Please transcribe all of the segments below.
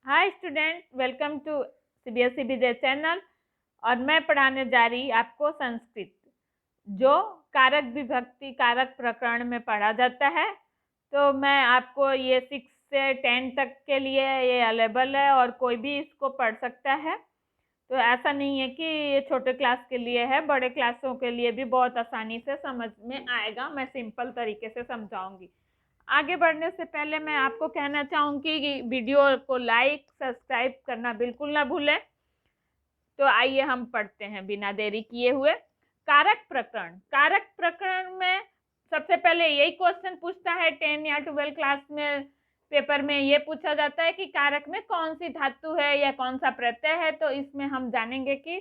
Hi student, welcome to CBSE Vijay channel. और मैं पढ़ाने जा रही आपको संस्कृत, जो कारक विभक्ति कारक प्रकरण में पढ़ा जाता है। तो मैं आपको ये 6 से 10 तक के लिए ये अवेलेबल है और कोई भी इसको पढ़ सकता है। तो ऐसा नहीं है कि ये छोटे क्लास के लिए है, बड़े क्लासों के लिए भी बहुत आसानी से समझ में आएगा। मैं सिंपल तरीके से समझाऊंगी। आगे बढ़ने से पहले मैं आपको कहना चाहूंगी कि वीडियो को लाइक सब्सक्राइब करना बिल्कुल ना भूलें। तो आइए हम पढ़ते हैं बिना देरी किए हुए। कारक प्रकरण में सबसे पहले यही क्वेश्चन पूछता है 10 या 12 क्लास में पेपर में ये पूछा जाता है कि कारक में कौन सी धातु है या कौन सा प्रत्यय है। तो इसमें हम जानेंगे कि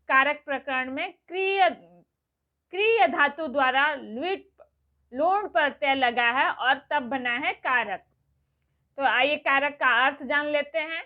कारक प्रकरण में क्रिय धातु द्वारा लूण प्रत्यय लगा है और तब बना है कारक। तो आइए कारक का अर्थ जान लेते हैं।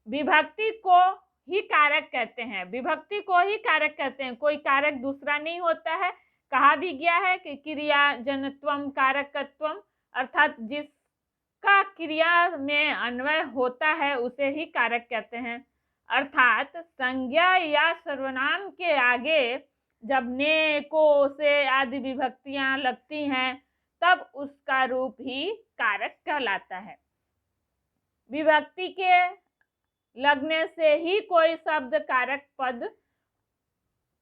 विभक्ति को ही कारक कहते हैं, विभक्ति को ही कारक कहते हैं, कोई कारक दूसरा नहीं होता है। कहा भी गया है कि क्रिया जनत्वम कारकत्वम, अर्थात जिसका क्रिया में अन्वय होता है उसे ही कारक कहते हैं। अर्थात संज्ञा या सर्वनाम के आगे जब ने को से आदि विभक्तियां लगती हैं तब उसका रूप ही कारक कहलाता है। विभक्ति के लगने से ही कोई शब्द कारक पद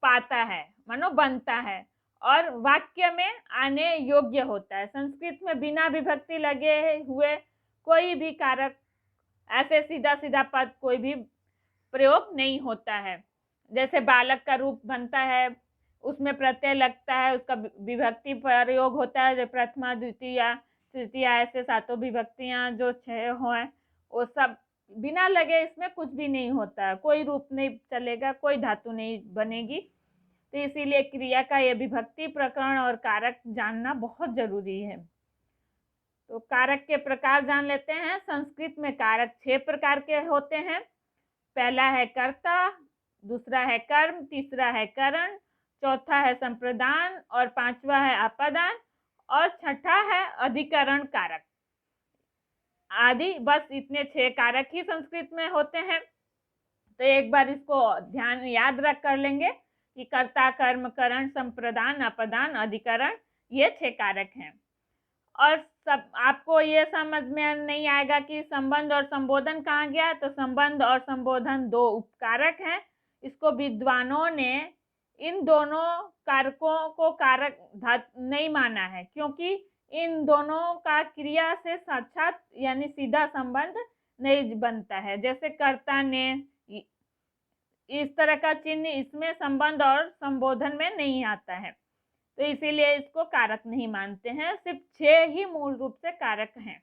पाता है, मानो बनता है और वाक्य में आने योग्य होता है। संस्कृत में बिना विभक्ति लगे हुए कोई भी कारक ऐसे सीधा सीधा पद कोई भी प्रयोग नहीं होता है। जैसे बालक का रूप बनता है, उसमें प्रत्यय लगता है, उसका विभक्ति प्रयोग होता है, जो प्रथमा द्वितीया तृतीया ऐसे सातों विभक्तियां जो 6 हो वो सब बिना लगे, इसमें कुछ भी नहीं होता है, कोई रूप नहीं चलेगा, कोई धातु नहीं बनेगी। तो इसीलिए क्रिया का ये विभक्ति प्रकरण और कारक जानना बहुत जरूरी है। तो कारक के प्रकार जान लेते हैं। संस्कृत में कारक 6 प्रकार के होते हैं। पहला है कर्ता, दूसरा है कर्म, तीसरा है करण, चौथा है संप्रदान और पांचवा है अपादान और छठा है अधिकरण कारक आदि। बस इतने 6 कारक ही संस्कृत में होते हैं। तो एक बार इसको ध्यान याद रख कर लेंगे कि कर्ता कर्म करण संप्रदान अपादान अधिकरण ये 6 कारक हैं। और सब आपको ये समझ में नहीं आएगा कि संबंध और संबोधन कहाँ गया। तो संबंध और संबोधन 2 उपकारक हैं। इसको विद्वानों ने इन दोनों कारकों को कारक नहीं माना है, क्योंकि इन दोनों का क्रिया से साक्षात यानी सीधा संबंध नहीं बनता है। जैसे कर्ता ने, इस तरह का चिन्ह इसमें संबंध और संबोधन में नहीं आता है, तो इसीलिए इसको कारक नहीं मानते हैं। सिर्फ 6 ही मूल रूप से कारक हैं।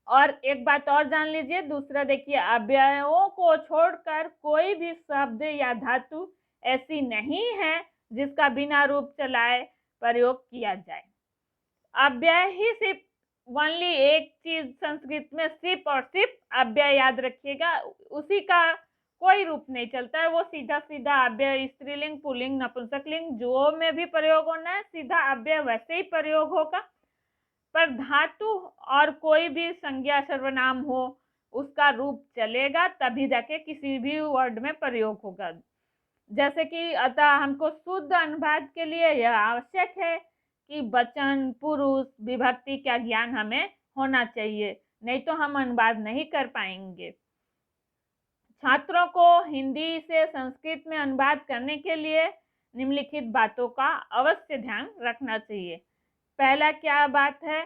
और एक बात और जान लीजिए, दूसरा देखिए, अव्ययों को छोड़कर कोई भी शब्द या धातु ऐसी नहीं है जिसका बिना रूप चलाए प्रयोग किया जाए। अव्यय ही सिर्फ ओनली एक चीज संस्कृत में सिर्फ और सिर्फ अव्यय याद रखिएगा, उसी का कोई रूप नहीं चलता है। वो सीधा सीधा अव्यय, स्त्रीलिंग पुल्लिंग नपुंसकलिंग जो में भी प्रयोग होना है, सीधा अव्यय वैसे ही प्रयोग होगा। पर धातु और कोई भी संज्ञा सर्वनाम हो उसका रूप चलेगा, तभी जाके किसी भी वर्ड में प्रयोग होगा। जैसे कि अतः हमको शुद्ध अनुवाद के लिए यह आवश्यक है कि वचन पुरुष विभक्ति का ज्ञान हमें होना चाहिए, नहीं तो हम अनुवाद नहीं कर पाएंगे। छात्रों को हिंदी से संस्कृत में अनुवाद करने के लिए निम्नलिखित बातों का अवश्य ध्यान रखना चाहिए। पहला क्या बात है,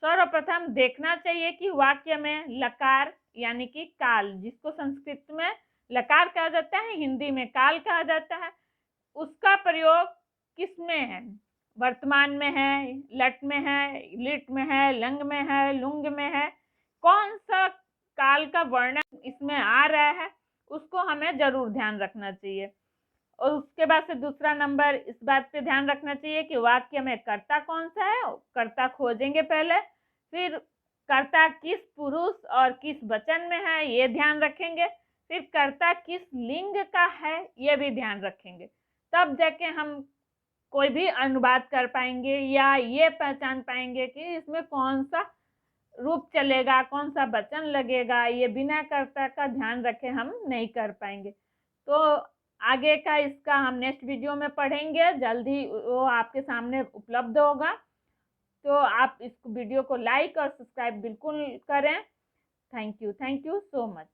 सर्वप्रथम देखना चाहिए कि वाक्य में लकार यानी कि काल, जिसको संस्कृत में लकार कहा जाता है, हिंदी में काल कहा जाता है, उसका प्रयोग किसमें है, वर्तमान में है, लट में है, लिट में है, लंग में है, लुंग में है, कौन सा काल का वर्णन इसमें आ रहा है, उसको हमें जरूर ध्यान रखना चाहिए। और उसके बाद से दूसरा नंबर इस बात पे ध्यान रखना चाहिए कि वाक्य में कर्ता कौन सा है, कर्ता खोजेंगे पहले, फिर कर्ता किस पुरुष और किस वचन में है ये ध्यान रखेंगे, फिर कर्ता किस लिंग का है ये भी ध्यान रखेंगे, तब जाके हम कोई भी अनुवाद कर पाएंगे या ये पहचान पाएंगे कि इसमें कौन सा रूप चलेगा, कौन सा वचन लगेगा, ये बिना कर्ता का ध्यान रखे हम नहीं कर पाएंगे। तो आगे का इसका हम नेक्स्ट वीडियो में पढ़ेंगे, जल्दी वो आपके सामने उपलब्ध होगा। तो आप इस वीडियो को लाइक और सब्सक्राइब बिल्कुल करें। Thank you so much.